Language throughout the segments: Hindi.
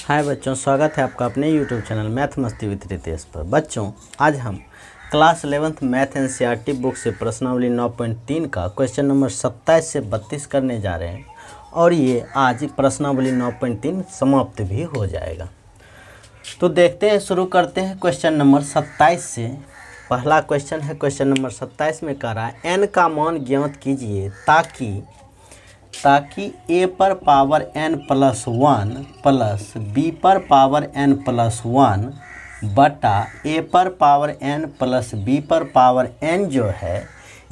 हाय बच्चों, स्वागत है आपका अपने YouTube चैनल मैथ मस्ती विद रितेश पर। बच्चों, आज हम class 11th math NCERT book से प्रश्नावली 9.3 का क्वेश्चन नंबर 27 से 32 करने जा रहे हैं और ये आज प्रश्नावली 9.3 समाप्त भी हो जाएगा। तो देखते हैं, शुरू करते हैं क्वेश्चन नंबर 27 से। पहला क्वेश्चन है, क्वेश्चन नंबर 27 में कह रहा है n का मान ज्ञात कीजिए ताकि a पर power n plus 1 plus b पर पावर n प्लस 1 बटा a पर पावर n प्लस b पर पावर n जो है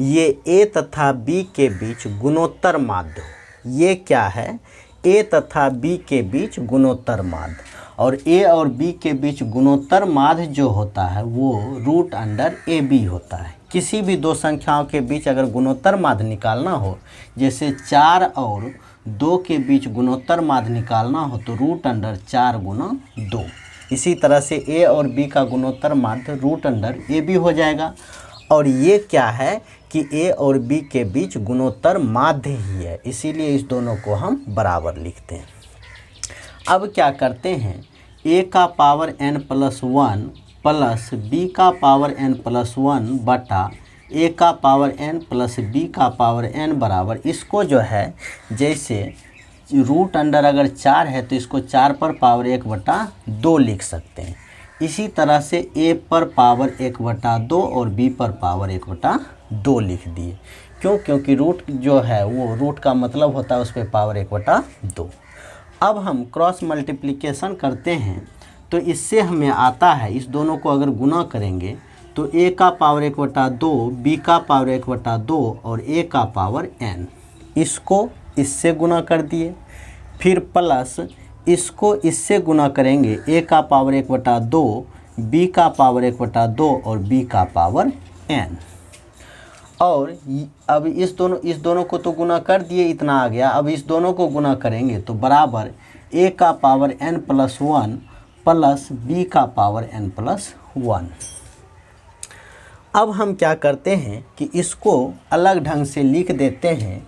ये a तथा b के बीच गुणोत्तर माध्य हो। ये क्या है? a तथा b के बीच गुणोत्तर माध्य, और a और b के बीच गुणोत्तर माध्य जो होता है वो रूट अंडर ab होता है। किसी भी दो संख्याओं के बीच अगर गुणोत्तर माध्य निकालना हो, जैसे 4 और 2 के बीच गुणोत्तर माध्य निकालना हो तो रूट अंडर 4 गुना 2। इसी तरह से a और b का गुणोत्तर माध्य रूट अंडर ab हो जाएगा। और ये क्या है कि a और b के बीच गुणोत्तर माध्य ही है, इसीलिए इस दोनों को हम बराबर लिखते हैं। अब क्या करते हैं, a का power n plus 1 plus b का पावर n प्लस 1 बटा a का पावर n प्लस b का पावर n बराबर, इसको जो है जैसे रूट अंडर अगर 4 है तो इसको 4 पर पावर 1 बटा 2 लिख सकते हैं। इसी तरह से a पर पावर 1 बटा 2 और b पर पावर 1 बटा 2 लिख दिए। क्यों? क्योंकि रूट जो है वो रूट का मतलब होता है उस पर पावर 1 बटा 2। अब हम क्रॉस मल्टीप्लिकेशन करते हैं तो इससे हमें आता है, इस दोनों को अगर गुना करेंगे तो a का पावर 1 बटा 2, b का पावर 1 बटा 2 और a का पावर n, इसको इससे गुना कर दिए। फिर प्लस इसको इससे गुना करेंगे, a का पावर 1 बटा 2, b का पावर 1 बटा 2 और b का पावर n। और अब इस दोनों को तो गुना कर दिए, इतना आ गया। अब इस दोनों को गुना करेंगे तो बराबर a का power n plus 1 plus b का पावर n प्लस 1। अब हम क्या करते हैं कि इसको अलग ढंग से लिख देते हैं।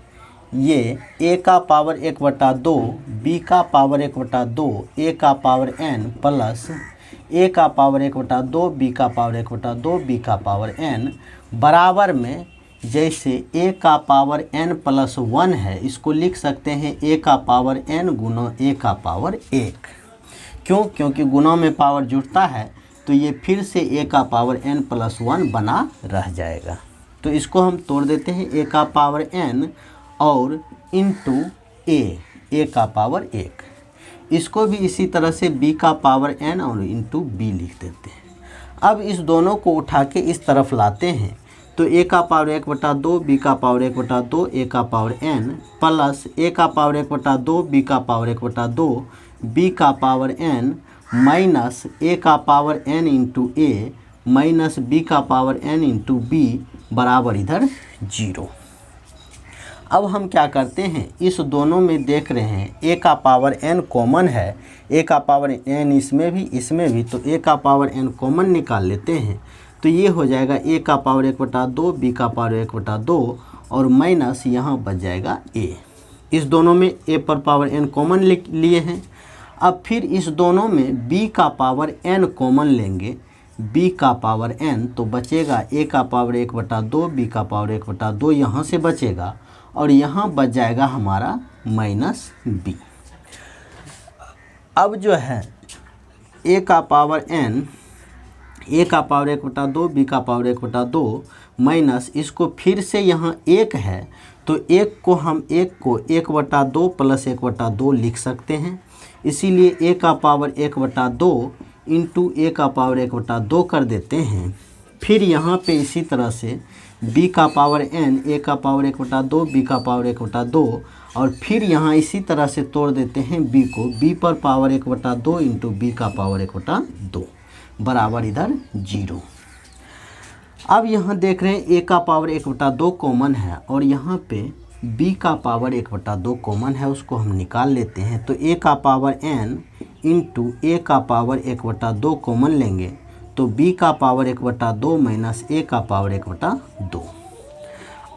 ये a का पावर 1 बटा 2, b का पावर 1 बटा 2, a का पावर n प्लस a का पावर 1 बटा 2, b का पावर 1 बटा 2, b का पावर n बराबर में, जैसे a का पावर n प्लस 1 है, इसको लिख सकते हैं a का पावर n गुना a का पावर 1। क्यों? क्योंकि गुना में पावर जुड़ता है तो ये फिर से a का पावर n प्लस 1 बना रह जाएगा। तो इसको हम तोड़ देते हैं, a का पावर n और इंटू a का पावर 1। इसको भी इसी तरह से b का पावर n और इंटू b लिख देते हैं। अब इस दोनों को उठा के इस तरफ लाते हैं तो a का पावर 1 बटा 2, b का पावर 1 बटा 2, a का पावर n प्लस a का पावर 1 बटा 2, b का पावर 1 बटा 2, b का पावर n माइनस a का power n into a minus b का पावर n इंटू b बराबर इधर 0। अब हम क्या करते हैं, इस दोनों में देख रहे हैं a का पावर n कॉमन है, a का पावर n इसमें भी, तो a का पावर n कॉमन निकाल लेते हैं। तो ये हो जाएगा a का पावर 1 बटा 2, b का पावर 1 बटा 2 और माइनस यहाँ बच जाएगा a। इस दोनों में a पर पावर n कॉमन लिए हैं। अब फिर इस दोनों में b का पावर n कॉमन लेंगे, b का पावर n, तो बचेगा a का पावर 1 बटा 2, b का पावर 1 बटा 2 यहाँ से बचेगा और यहाँ बच जाएगा हमारा माइनस b। अब जो है a का पावर n, a का पावर 1 बटा 2, b का पावर 1 बटा 2 माइनस, इसको फिर से यहाँ 1 है तो 1 को हम 1 बटा 2 प्लस 1 बटा 2 लिख सकते हैं। इसीलिए a का पावर 1 बटा 2 इंटू a का पावर 1 बटा 2 कर देते हैं। फिर यहाँ पे इसी तरह से b का पावर n, a का पावर 1 बटा 2, b का पावर 1 बटा 2 और फिर यहाँ इसी तरह से तोड़ देते हैं b को, b पर पावर 1 बटा 2 इंटू b का पावर 1 बटा 2 बराबर इधर 0। अब यहाँ देख रहे हैं a का पावर 1 बटा 2 कॉमन है और यहाँ पे b का पावर 1 बटा 2 कॉमन है, उसको हम निकाल लेते हैं। तो a का पावर n इंटू a का पावर 1 बटा 2 कॉमन लेंगे तो b का पावर 1 बटा 2 माइनस a का पावर 1 बटा 2।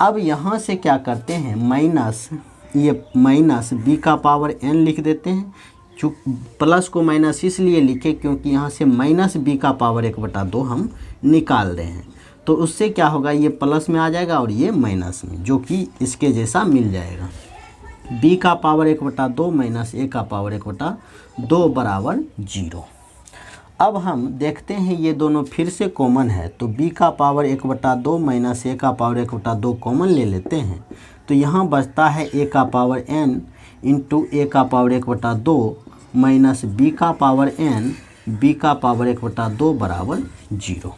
अब यहाँ से क्या करते हैं, माइनस b का पावर n लिख देते हैं, चूँकि प्लस को माइनस इसलिए लिखे क्योंकि यहाँ से माइनस बी का पावर 1/2 हम निकाल रहे हैं, तो उससे क्या होगा, ये प्लस में आ जाएगा और ये माइनस में, जो कि इसके जैसा मिल जाएगा। b का पावर 1/2 माइनस a का पावर 1/2 बराबर 0। अब हम देखते हैं ये दोनों फिर से कॉमन है, तो b का पावर 1/2 माइनस a का पावर 1/2 कॉमन ले लेते हैं, तो यहाँ बचता है a का पावर n इंटू a का पावर 1/2 माइनस b का पावर n, b का पावर 1/2 बराबर 0।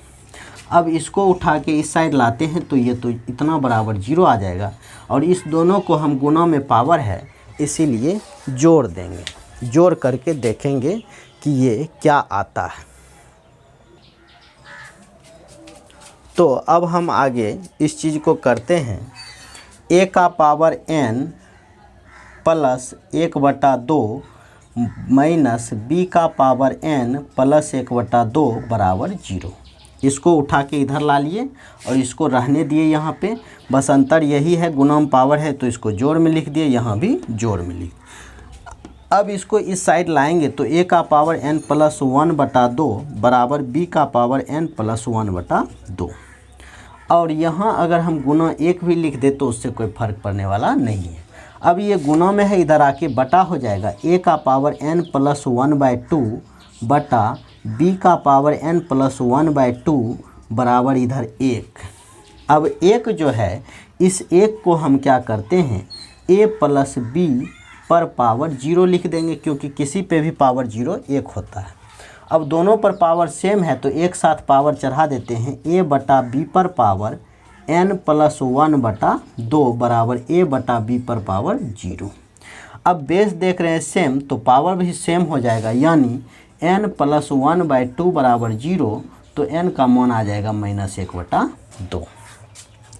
अब इसको उठा के इस साइड लाते हैं तो ये तो इतना बराबर 0 आ जाएगा, और इस दोनों को हम गुना में पावर है इसीलिए जोड़ देंगे, जोड़ करके देखेंगे कि ये क्या आता है। तो अब हम आगे इस चीज़ को करते हैं, a का power n plus 1/2 minus b का पावर n प्लस 1/2 बराबर 0। इसको उठा के इधर ला लिए और इसको रहने दिए यहाँ पे, बस अंतर यही है, गुना में पावर है तो इसको जोड़ में लिख दिए, यहाँ भी जोड़ में लिख। अब इसको इस साइड लाएंगे तो a का पावर n प्लस 1/2 बराबर b का पावर n प्लस 1/2, और यहाँ अगर हम गुना 1 भी लिख दे तो उससे कोई फर्क पड़ने वाला नहीं है। अब ये गुना में है, इधर आके बटा हो जाएगा, a का पावर n प्लस 1/2 बटा b का पावर n प्लस 1/2 बराबर इधर 1। अब 1 जो है, इस 1 को हम क्या करते हैं, a प्लस b पर पावर 0 लिख देंगे, क्योंकि किसी पे भी पावर 0 1 होता है। अब दोनों पर पावर सेम है तो एक साथ पावर चढ़ा देते हैं, a बटा b पर पावर n प्लस 1/2 बराबर a बटा b पर पावर 0। अब बेस देख रहे हैं सेम, तो पावर भी सेम हो जाएगा, यानी n प्लस 1/2 बराबर 0, तो n का मान आ जाएगा माइनस 1/2।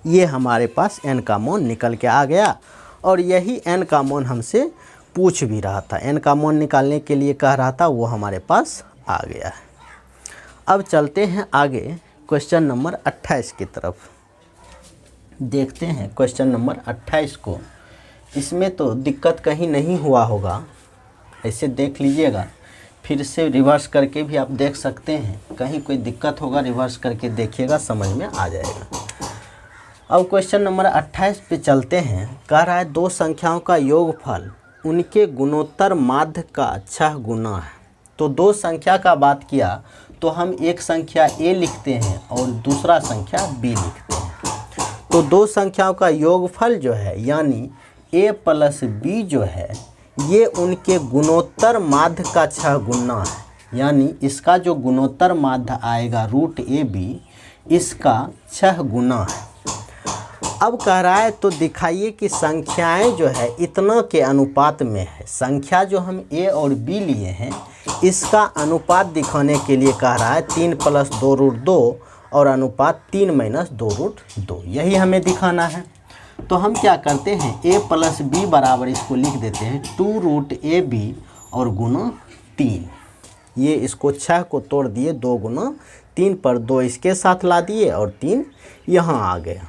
ये हमारे पास n का मान निकल के आ गया, और यही n का मान हमसे पूछ भी रहा था, n का मान निकालने के लिए कह रहा था, वो हमारे पास आ गया है। अब चलते हैं आगे क्वेश्चन नंबर 28 की तरफ, देखते हैं क्वेश्चन नंबर 28 को। इसमें तो दिक्कत कहीं नहीं हुआ होगा, ऐसे देख लीजिएगा, फिर से रिवर्स करके भी आप देख सकते हैं, कहीं कोई दिक्कत होगा रिवर्स करके देखिएगा, समझ में आ जाएगा। अब क्वेश्चन नंबर 28 पे चलते हैं। कह रहा है दो संख्याओं का योगफल उनके गुणोत्तर माध्य का 6 गुना है। तो दो संख्या का बात किया तो हम एक संख्या a लिखते हैं और दूसरा संख्या b लिखते हैं। तो दो संख्याओं का योगफल जो है यानी a प्लस b जो है, ये उनके गुणोत्तर माध्य का 6 गुना है, यानी इसका जो गुणोत्तर माध्य आएगा √ab, इसका 6 गुना है। अब कह रहा है तो दिखाइए कि संख्याएं जो है इतना के अनुपात में है। संख्या जो हम a और b लिए हैं, इसका अनुपात दिखाने के लिए कह रहा है 3 + 2√2 और अनुपात 3 - 2√2, यही हमें दिखाना है। तो हम क्या करते हैं, a + b बराबर इसको लिख देते हैं 2√ab और गुना 3। ये इसको 6 को तोड़ दिए, 2 गुना 3 पर 2 इसके साथ ला दिए और 3 यहाँ आ गया।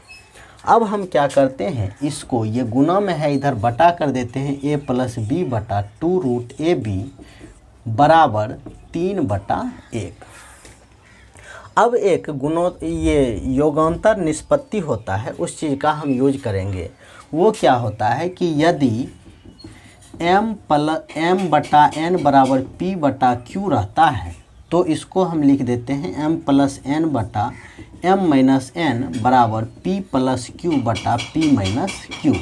अब हम क्या करते हैं, इसको ये गुना में है इधर बटा कर देते हैं, a + b बटा 2√ab बराबर 3/1। अब एक ये योगांतर निष्पत्ति होता है, उस चीज़ का हम यूज करेंगे। वो क्या होता है कि यदि m बटा n बराबर p बटा q रहता है, तो इसको हम लिख देते हैं m + n बटा m - n बराबर p + q बटा p - q।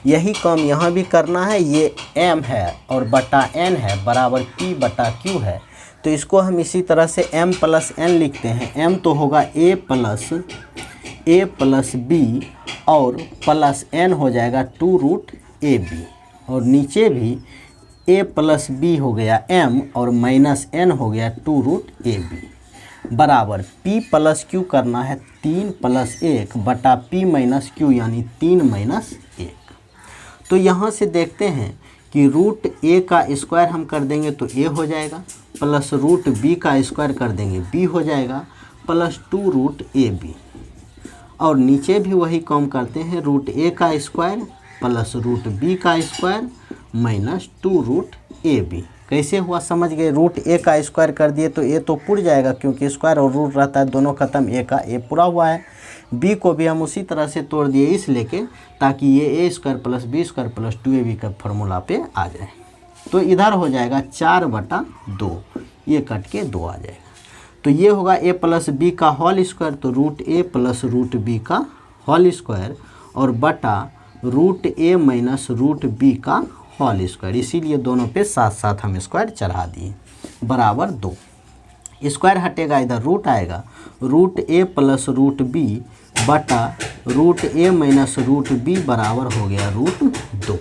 यही काम यहाँ भी करना है। ये m है और बटा n है बराबर p बटा q है, तो इसको हम इसी तरह से m + n लिखते हैं। m तो होगा a + b और प्लस n हो जाएगा 2√ab, और नीचे भी a + b हो गया m और -n हो गया 2√ab बराबर p + q करना है 3 + 1 बटा p - q यानी 3 - 1। तो यहाँ से देखते हैं कि √a का स्क्वायर हम कर देंगे तो a हो जाएगा, प्लस √b का स्क्वायर कर देंगे b हो जाएगा, प्लस 2√ab, और नीचे भी वही काम करते हैं, √a का स्क्वायर प्लस √b का स्क्वायर माइनस 2√ab कैसे हुआ समझ गए, रूट ए का स्क्वायर कर दिए तो ए तो पुर जाएगा क्योंकि स्क्वायर और रूट रहता है दोनों खत्म, ए का ए पूरा हुआ है। बी को भी हम उसी तरह से तोड़ दिए इस लेके ताकि ये a square plus b square plus 2ab का फॉर्मूला पे आ जाए। तो इधर हो जाएगा 4/2, ये कट के 2 आ जाएगा। तो ये होगा ए प्लस बी का होल स्क्वायर, तो root a plus root B का होल स्क्वायर और बटा root a minus root B का होल स्क्वायर, इसीलिए दोनों पे साथ साथ हम स्क्वायर चढ़ा दिए, बराबर 2। स्क्वायर हटेगा इधर रूट आएगा, root a plus root B बटा root a minus root B बराबर हो गया रूट 2।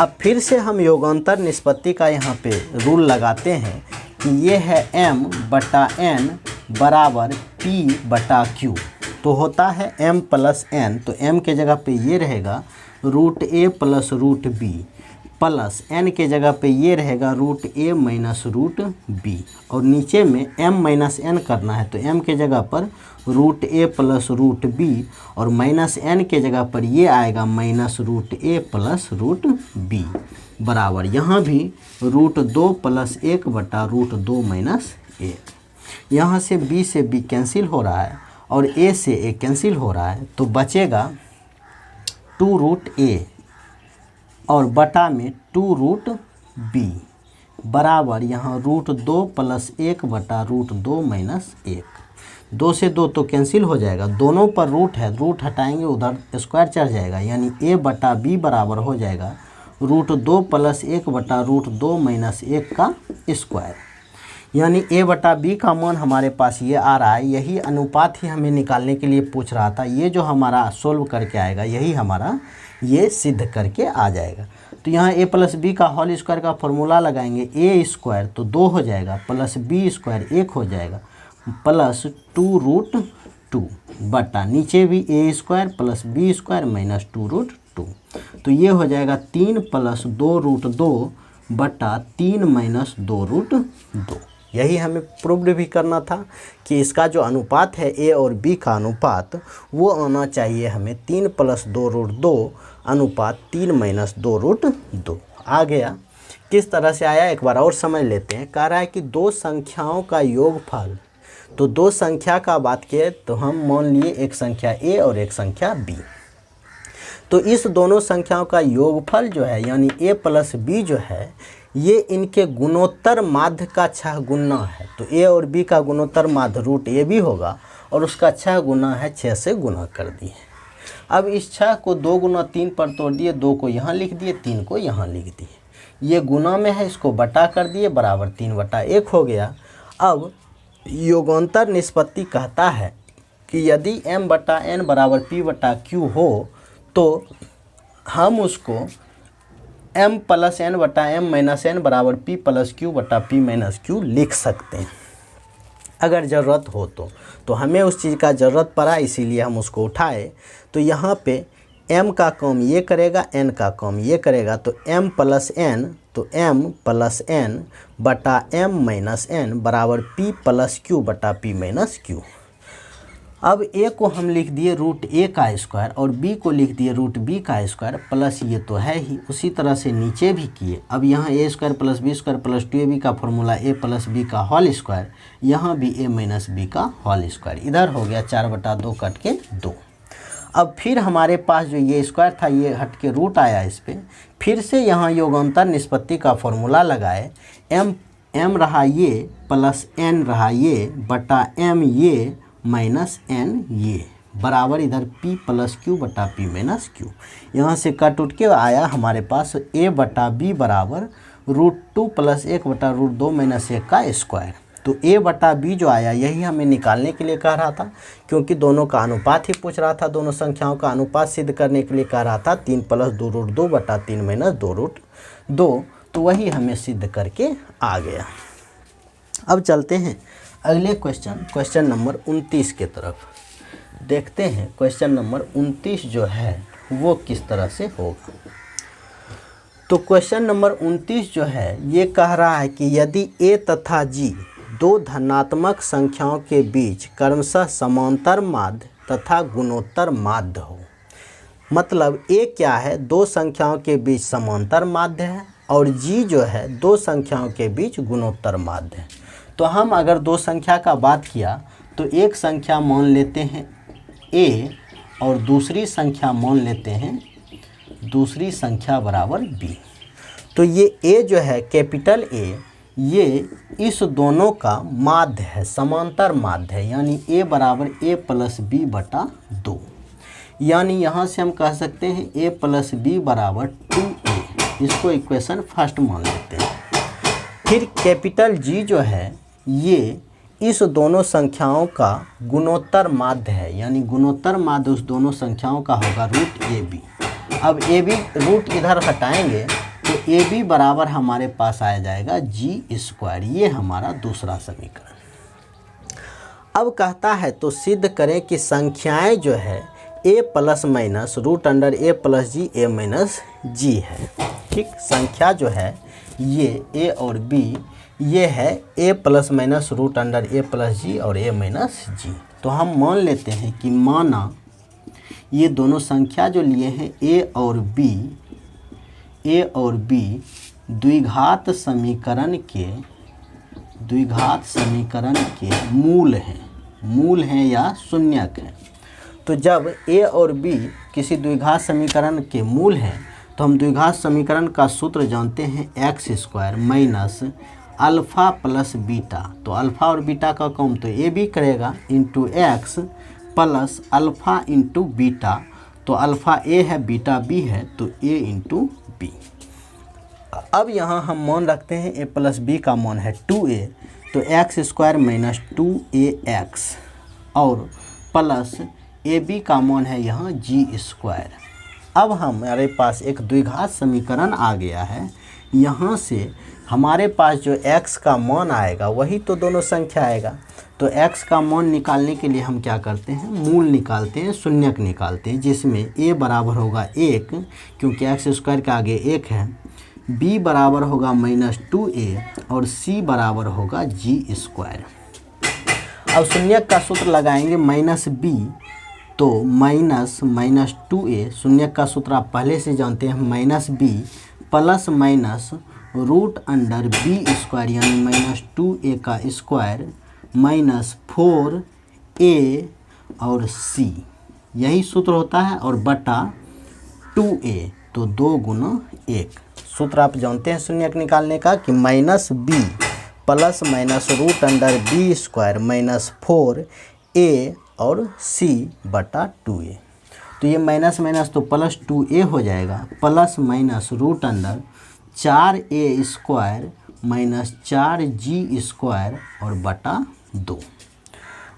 अब फिर से हम योगांतर निष्पत्ति का यहाँ पे रूल लगाते हैं कि ये है m बटा n बराबर p बटा q, तो होता है m प्लस n, तो m के जगह पे ये रहेगा root a plus root b plus n के जगह पे ये रहेगा root a minus root b, और नीचे में m माइनस n करना है तो m के जगह पर root a plus root b और माइनस n के जगह पर ये आएगा minus root a plus root B बराबर, यहाँ भी रूट 2 प्लस 1 बटा रूट 2 माइनस 1। यहाँ से b से b कैंसिल हो रहा है और a से a कैंसिल हो रहा है, तो बचेगा 2 रूट a और बटा में 2 रूट b बराबर यहाँ रूट 2 प्लस 1 बटा रूट 2 माइनस 1। 2 से 2 तो कैंसिल हो जाएगा, दोनों पर रूट है, रूट हटाएंगे उधर स्क्वायर चढ़ जाएगा, यानी a बटा b बराबर हो जाएगा रूट 2 प्लस 1 बटा रूट 2 माइनस 1 का स्क्वायर, यानी a बटा b का मान हमारे पास ये आ रहा है। यही अनुपात ही हमें निकालने के लिए पूछ रहा था, ये जो हमारा सोल्व करके आएगा यही हमारा ये सिद्ध करके आ जाएगा। तो यहाँ a प्लस बी का होल स्क्वायर का फॉर्मूला लगाएंगे, a स्क्वायर तो 2 हो जाएगा प्लस b स्क्वायर 1 हो जाएगा प्लस 2 रूट 2 बटा नीचे भी a square plus b square minus 2 root 2, तो ये हो जाएगा 3 प्लस 2 रूट 2 बटा 3 माइनस 2 रूट 2। यही हमें प्रूव्ड भी करना था कि इसका जो अनुपात है a और b का अनुपात वो आना चाहिए हमें 3 प्लस 2 रूट 2 अनुपात 3 माइनस 2 रूट 2 आ गया। किस तरह से आया एक बार और समझ लेते हैं। कह रहा है कि दो संख्याओं का योगफल, तो दो संख्या का बात किए तो हम मान लिए एक संख्या a और एक संख्या b, तो इस दोनों संख्याओं का योगफल जो है यानी a प्लस b जो है ये इनके गुणोत्तर माध्य का 6 गुना है, तो a और b का गुणोत्तर माध्य रूट ए बी होगा और उसका 6 गुना है, 6 से गुना कर दिए। अब इस 6 को 2 गुना 3 पर तोड़ दिए, 2 को यहाँ लिख दिए 3 को यहाँ लिख दिए, ये गुना में है इसको बटा कर दिए बराबर 3/1 हो गया। अब योगांतर निष्पत्ति कहता है कि यदि m बटा n बराबर p बटा q हो तो हम उसको m प्लस n बटा m माइनस n बराबर p प्लस q बटा p माइनस q लिख सकते हैं अगर ज़रूरत हो तो हमें उस चीज़ का ज़रूरत पड़ा इसीलिए हम उसको उठाए। तो यहाँ पे m का काम ये करेगा, n का काम ये करेगा, तो m प्लस n, तो m प्लस n बटा m माइनस n बराबर p प्लस q बटा p माइनस q। अब a को हम लिख दिए रूट a का स्क्वायर और b को लिख दिए रूट b का स्क्वायर प्लस ये तो है ही, उसी तरह से नीचे भी किए। अब यहाँ a square plus b square plus 2ab का फॉर्मूला a प्लस b का होल स्क्वायर, यहाँ भी a माइनस b का होल स्क्वायर, इधर हो गया 4/2 कट के 2। अब फिर हमारे पास जो ये स्क्वायर था ये हट के रूट आया इस पर, फिर से यहाँ योगांतर निष्पत्ति का फॉर्मूला लगाए, m रहा ये प्लस n रहा ये बटा m ये माइनस n ये बराबर इधर p प्लस q बटा p माइनस q। यहाँ से कट उठ के आया हमारे पास a बटा b बराबर रूट 2 प्लस 1 बटा रूट 2 माइनस 1 का स्क्वायर। तो a बटा b जो आया यही हमें निकालने के लिए कह रहा था, क्योंकि दोनों का अनुपात ही पूछ रहा था, दोनों संख्याओं का अनुपात सिद्ध करने के लिए कह रहा था 3 प्लस 2 रूट 2 बटा 3 माइनस 2 रूट 2, तो वही हमें सिद्ध करके आ गया। अब चलते हैं अगले क्वेश्चन नंबर 29 के तरफ, देखते हैं क्वेश्चन नंबर 29 जो है वो किस तरह से होगा। तो क्वेश्चन नंबर 29 जो है ये कह रहा है कि यदि a तथा g दो धनात्मक संख्याओं के बीच क्रमशः समांतर माध्य तथा गुणोत्तर माध्य हो, मतलब a क्या है, दो संख्याओं के बीच समांतर माध्य है और g जो है दो संख्याओं के बीच गुणोत्तर माध्य है। तो हम अगर दो संख्या का बात किया तो एक संख्या मान लेते हैं a और दूसरी संख्या मान लेते हैं दूसरी संख्या बराबर b। तो ये a जो है कैपिटल A ये इस दोनों का माध्य है, समांतर माध्य है, यानी a बराबर a प्लस b बटा 2। यानी यहाँ से हम कह सकते हैं a प्लस b बराबर 2a। इसको इक्वेशन फर्स्ट मान लेते हैं। फिर कैपिटल G जो है ये इस दोनों संख्याओं का गुणोत्तर माध्य है, यानी गुणोत्तर माध्य उस दोनों संख्याओं का होगा रूट AB। अब AB रूट इधर हटाएंगे तो AB बराबर हमारे पास आ जाएगा g²। ये हमारा दूसरा समीकरण। अब कहता है तो सिद्ध करें कि संख्याएं जो है a plus minus root under a plus g a minus g है। ठीक, संख्या जो है ये a और b ये है a plus minus root under a plus g और a माइनस जी। तो हम मान लेते हैं कि माना ये दोनों संख्या जो लिए हैं a और b द्विघात समीकरण के मूल हैं या शून्यक हैं। तो जब a और b किसी द्विघात समीकरण के मूल हैं तो हम द्विघात समीकरण का सूत्र जानते हैं x² minus alpha plus beta. तो अल्फ़ा और बीटा का कॉम तो a b करेगा into x plus alpha into beta. तो अल्फ़ा a है बीटा b है तो a इंटू b। अब यहाँ हम मान रखते हैं a प्लस b का मान है 2a। तो x² माइनस 2ax और प्लस ab का मान है यहाँ g²। अब हमारे पास एक द्विघात समीकरण आ गया है। यहाँ से हमारे पास जो x का मान आएगा वही तो दोनों संख्या आएगा। तो x का मान निकालने के लिए हम क्या करते हैं, मूल निकालते हैं, शून्यक निकालते हैं, जिसमें a बराबर होगा 1 क्योंकि x² के आगे 1 है, b बराबर होगा माइनस 2a और c बराबर होगा g²। अब शून्यक का सूत्र लगाएंगे माइनस b। तो माइनस 2a शून्यक का सूत्र आप पहले से जानते हैं, minus b plus minus root under b² यानी माइनस 2a का स्क्वायर माइनस 4a और c, यही सूत्र होता है, और बटा 2a। तो 2 गुना 1 सूत्र आप जानते हैं शून्यक निकालने का कि minus b plus minus root under b² minus 4a और c बटा 2a। तो ये माइनस माइनस तो प्लस 2a हो जाएगा, plus minus root under 4a² minus 4g² और बटा 2।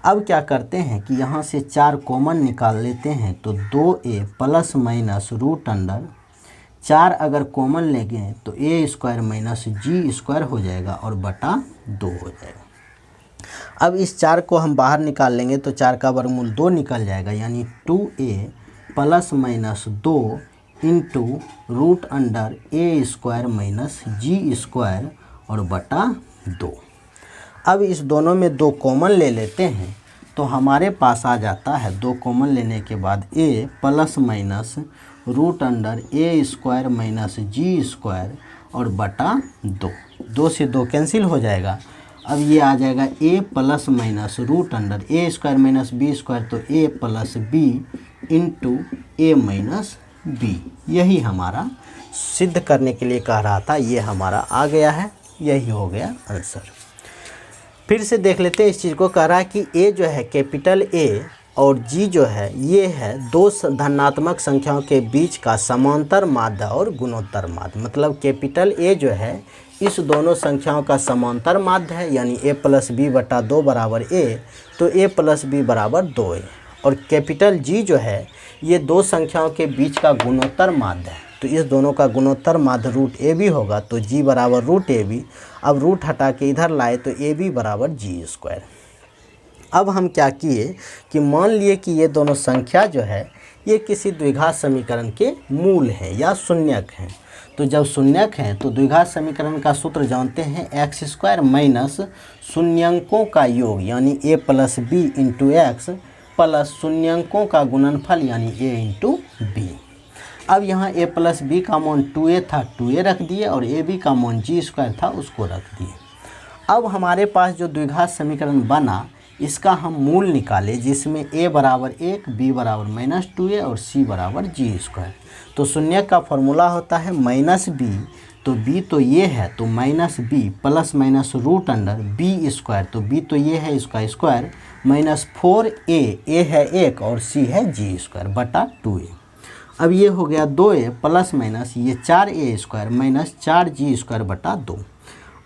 अब क्या करते हैं कि यहाँ से 4 कॉमन निकाल लेते हैं। तो 2a plus minus root under 4 अगर कॉमन लेंगे तो a² माइनस g² हो जाएगा और बटा 2 हो जाएगा। अब इस 4 को हम बाहर निकाल लेंगे तो 4 का वर्गमूल 2 निकल जाएगा, यानी 2a plus minus 2 into root under a² minus g² और बटा 2। अब इस दोनों में 2 कॉमन ले लेते हैं तो हमारे पास आ जाता है 2 कॉमन लेने के बाद a plus minus root under a² minus g² और बटा 2। 2 से 2 कैंसिल हो जाएगा। अब ये आ जाएगा a plus minus root under a² minus b² तो a plus b into a minus b। यही हमारा सिद्ध करने के लिए कह रहा था, ये हमारा आ गया है, यही हो गया आंसर। फिर से देख लेते हैं इस चीज़ को। कह रहा है कि a जो है कैपिटल A और g जो है ये है दो धनात्मक संख्याओं के बीच का समांतर माध्य और गुणोत्तर माध्य। मतलब कैपिटल A जो है इस दोनों संख्याओं का समांतर माध्य है, यानी a प्लस b बटा 2 बराबर a, तो a प्लस b बराबर 2a। और कैपिटल G जो है ये दो संख्याओं के बीच का गुणोत्तर माध्य है, तो इस दोनों का गुणोत्तर माध्य रूट AB होगा, तो G बराबर रूट AB। अब रूट हटा के इधर लाए तो AB बराबर g²। अब हम क्या किए कि मान लिए कि ये दोनों संख्या जो है ये किसी द्विघात समीकरण के मूल हैं या शून्यक हैं। तो जब शून्यक हैं तो द्विघात समीकरण का सूत्र जानते हैं x² माइनस शून्यंकों का योग यानी a plus b into x plus शून्यंकों का गुणनफल यानी a इंटू b। अब यहाँ a प्लस बी का मान 2a था, 2a रख दिए, और ए बी का मान जी स्क्वायर था उसको रख दिए। अब हमारे पास जो द्विघात समीकरण बना इसका हम मूल निकाले, जिसमें a बराबर 1, b बराबर -2a और c बराबर जी स्क्वायर। तो शून्य का फॉर्मूला होता है -b, तो b तो ये है तो -b plus minus root under b square, तो b तो ये है इसका स्क्वायर, -4a, a है 1 और c है जी स्क्वायर बटा 2a। अब ये हो गया 2a प्लस माइनस ये 4a स्क्वायर -4g स्क्वायर बटा 2।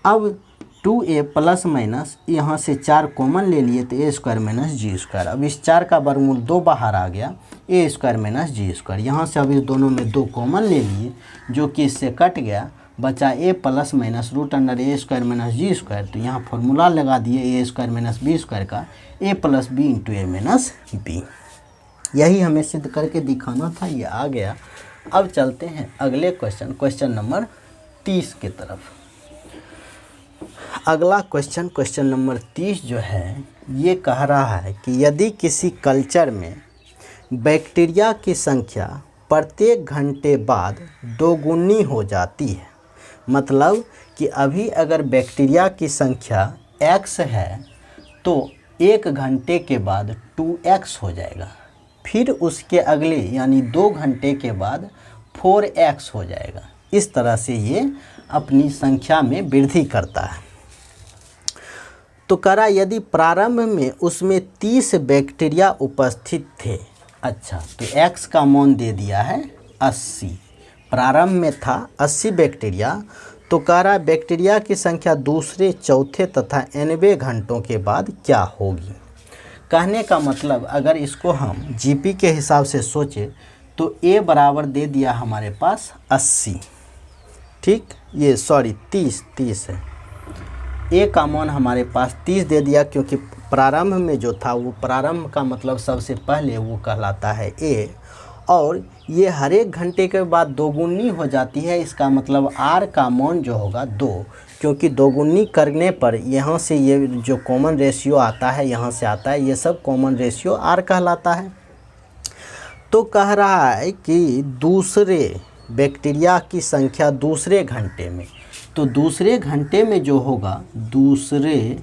अब 2a प्लस माइनस यहाँ से 4 कॉमन ले लिए तो a square minus G square. अब इस 4 का वर्गमूल 2 बाहर आ गया, a square minus G square. यहाँ से अब इस दोनों में 2 कॉमन ले लिए जो कि इससे कट गया, बचा a plus minus root under a square minus G square. तो यहाँ फॉर्मूला लगा दिए a square minus B square का, a plus B into A minus B. यही हमें सिद्ध करके दिखाना था, ये आ गया। अब चलते हैं अगले क्वेश्चन नंबर 30 की तरफ। अगला क्वेश्चन नंबर 30 जो है ये कह रहा है कि यदि किसी कल्चर में बैक्टीरिया की संख्या प्रत्येक घंटे बाद दोगुनी हो जाती है, मतलब कि अभी अगर बैक्टीरिया की संख्या x है तो 1 घंटे के बाद 2x हो जाएगा, फिर उसके अगले यानी 2 घंटे के बाद 4x हो जाएगा। इस तरह से ये अपनी संख्या में वृद्धि करता है। तो करा यदि प्रारंभ में उसमें 30 बैक्टीरिया उपस्थित थे। अच्छा, तो x का मान दे दिया है 80, प्रारंभ में था 80 बैक्टीरिया। तो कह रहा बैक्टीरिया की संख्या दूसरे, चौथे तथा 90 घंटों के बाद क्या होगी। कहने का मतलब अगर इसको हम जीपी के हिसाब से सोचें तो a बराबर दे दिया हमारे पास 80, ठीक, ये सॉरी 30 है। a का मान हमारे पास 30 दे दिया, क्योंकि प्रारंभ में जो था वो प्रारंभ का मतलब सबसे पहले वो कहलाता है a, और ये हर एक घंटे के बाद दोगुनी हो जाती है। इसका मतलब r का मान जो होगा 2, क्योंकि दोगुनी करने पर यहाँ से ये जो कॉमन रेशियो आता है यहाँ से आता है, ये सब कॉमन रेशियो r कहलाता है। तो कह रहा है कि दूसरे बैक्टीरिया की संख्या दूसरे घंटे में, तो दूसरे घंटे में जो होगा, दूसरे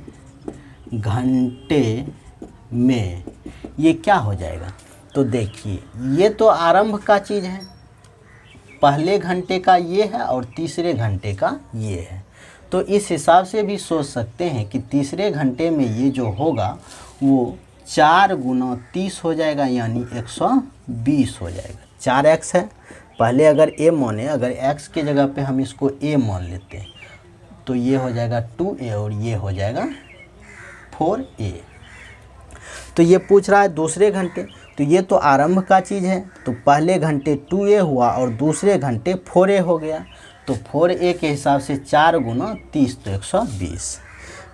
घंटे में ये क्या हो जाएगा। तो देखिए ये तो आरंभ का चीज़ है, पहले घंटे का ये है और तीसरे घंटे का ये है। तो इस हिसाब से भी सोच सकते हैं कि तीसरे घंटे में ये जो होगा वो 4 गुना 30 हो जाएगा, यानी 120 हो जाएगा। 4x है, पहले अगर a माने, अगर x के जगह पे हम इसको a मान लेते हैं तो ये हो जाएगा 2a और ये हो जाएगा 4a। तो ये पूछ रहा है दूसरे घंटे, तो ये तो आरंभ का चीज़ है, तो पहले घंटे 2a हुआ और दूसरे घंटे 4a हो गया। तो 4a के हिसाब से 4 गुना 30 तो 120।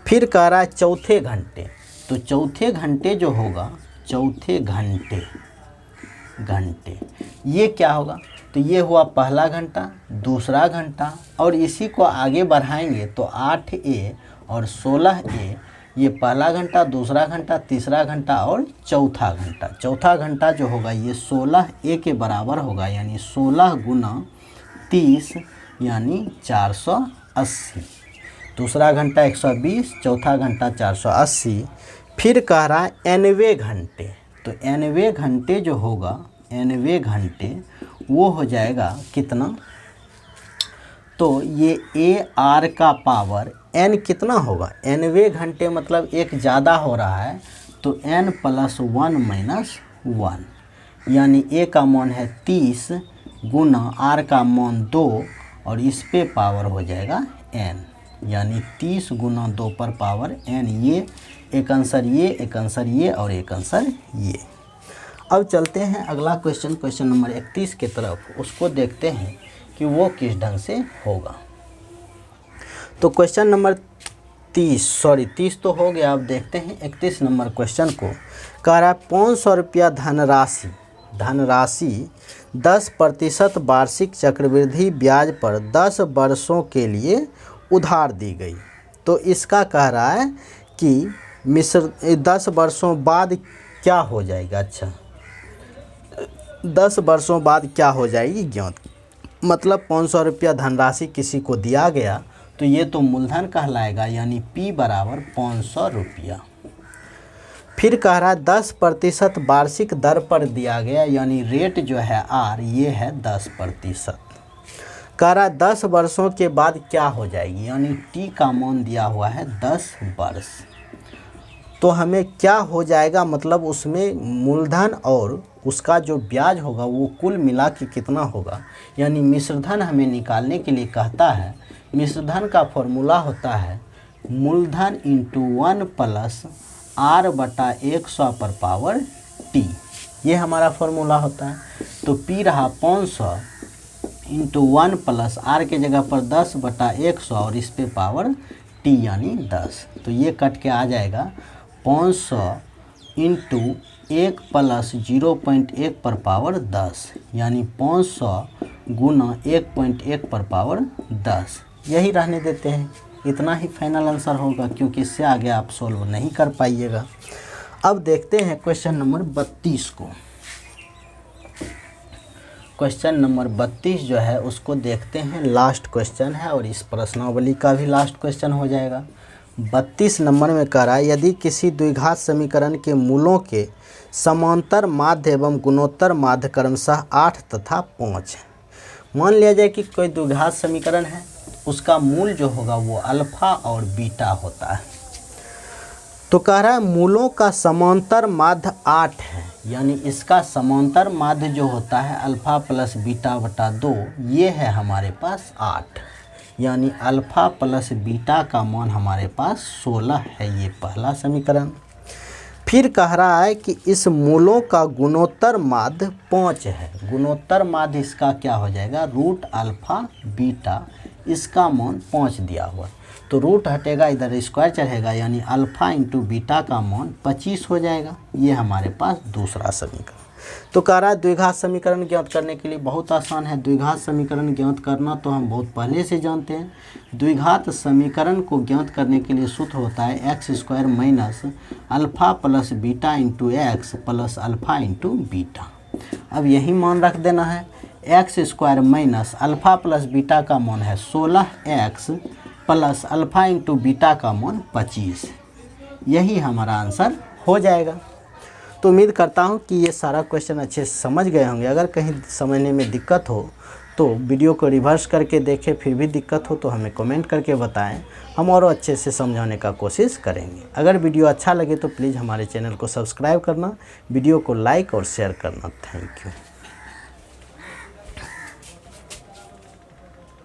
फिर कह रहा है चौथे घंटे, तो चौथे घंटे जो होगा, चौथे घंटे ये क्या होगा, तो ये हुआ पहला घंटा, दूसरा घंटा, और इसी को आगे बढ़ाएंगे तो 8a और 16a, ये पहला घंटा, दूसरा घंटा, तीसरा घंटा और चौथा घंटा। चौथा घंटा जो होगा ये 16a के बराबर होगा, यानी 16 गुना 30 यानी 480। दूसरा घंटा 120, चौथा घंटा 480। फिर कह रहा है 90 घंटे, तो 90 घंटे जो होगा, 90 घंटे वो हो जाएगा कितना, तो ये AR का पावर n कितना होगा, 90 घंटे मतलब एक ज़्यादा हो रहा है, तो n + 1 - 1, यानी a का मान है 30 गुना r का मान 2 और इस पे पावर हो जाएगा n, यानी 30 गुना 2 पर पावर n। ये एक आंसर, ये एक आंसर, ये और एक आंसर ये। अब चलते हैं अगला क्वेश्चन नंबर 31 की तरफ, उसको देखते हैं कि वो किस ढंग से होगा। तो क्वेश्चन नंबर 30 तो हो गया। अब देखते हैं 31 नंबर क्वेश्चन को। कह रहा है 500 रुपया धनराशि 10% वार्षिक चक्रवृद्धि ब्याज पर 10 वर्षों के लिए उधार दी गई। तो इसका कह रहा है कि 10 वर्षों बाद क्या हो जाएगा। अच्छा, 10 वर्षों बाद क्या हो जाएगी ज्ञात। मतलब 500 रुपया धनराशि किसी को दिया गया तो ये तो मूलधन कहलाएगा, यानी P बराबर 500 रुपया। फिर कह रहा है 10% वार्षिक दर पर दिया गया, यानी रेट जो है R ये है 10%। कह रहा है 10 वर्षों के बाद क्या हो जाएगी, यानी T का मान दिया हुआ है 10 वर्ष। तो हमें क्या हो जाएगा, मतलब उसमें मूलधन और उसका जो ब्याज होगा वो कुल मिला के कितना होगा, यानी मिश्रधन हमें निकालने के लिए कहता है। मिश्रधन का फॉर्मूला होता है मूलधन इंटू 1 प्लस R बटा 100 पर पावर T, ये हमारा फॉर्मूला होता है। तो P रहा 500 इंटू 1 प्लस R के जगह पर 10 बटा 100 और इस पे पावर T यानी 10। तो ये कट के आ जाएगा 500 इंटू 1 प्लस 0.1 पर पावर 10, यानी 500 गुना 1.1 पर पावर 10। यही रहने देते हैं, इतना ही फाइनल आंसर होगा, क्योंकि इससे आगे आप सोल्व नहीं कर पाइएगा। अब देखते हैं क्वेश्चन नंबर 32 को। क्वेश्चन नंबर 32 जो है उसको देखते हैं, लास्ट क्वेश्चन है और इस प्रश्नावली का भी लास्ट क्वेश्चन हो जाएगा। 32 नंबर में कह रहा है यदि किसी द्विघात समीकरण के मूलों के समांतर माध्य एवं गुणोत्तर माध्य क्रमशः 8 तथा 5 है। मान लिया जाए कि कोई द्विघात समीकरण है, उसका मूल जो होगा वो अल्फा और बीटा होता है। तो कह रहा है मूलों का समांतर माध्य 8 है, यानी इसका समांतर माध्य जो होता है अल्फा प्लस बीटा बटा 2, ये है हमारे पास 8, यानी अल्फा प्लस बीटा का मान हमारे पास 16 है। ये पहला समीकरण। फिर कह रहा है कि इस मूलों का गुणोत्तर माध्य 5 है। गुणोत्तर माध्य इसका क्या हो जाएगा, रूट अल्फा बीटा, इसका मान 5 दिया हुआ है। तो रूट हटेगा, इधर स्क्वायर चढ़ेगा, यानी अल्फा इंटू बीटा का मान 25 हो जाएगा। ये हमारे पास दूसरा समीकरण। तो कह रहा है द्विघात समीकरण ज्ञात करने के लिए बहुत आसान है। द्विघात समीकरण ज्ञात करना तो हम बहुत पहले से जानते हैं। द्विघात समीकरण को ज्ञात करने के लिए सूत्र होता है x² minus alpha plus beta into x plus alpha into beta. अब यही मान रख देना है, x² minus alpha plus beta का मान है 16x plus alpha into beta का मान 25। यही हमारा आंसर हो जाएगा। तो उम्मीद करता हूँ कि ये सारा क्वेश्चन अच्छे से समझ गए होंगे। अगर कहीं समझने में दिक्कत हो तो वीडियो को रिवर्स करके देखें, फिर भी दिक्कत हो तो हमें कमेंट करके बताएं, हम और अच्छे से समझाने का कोशिश करेंगे। अगर वीडियो अच्छा लगे तो प्लीज़ हमारे चैनल को सब्सक्राइब करना, वीडियो को लाइक और शेयर करना। Thank you.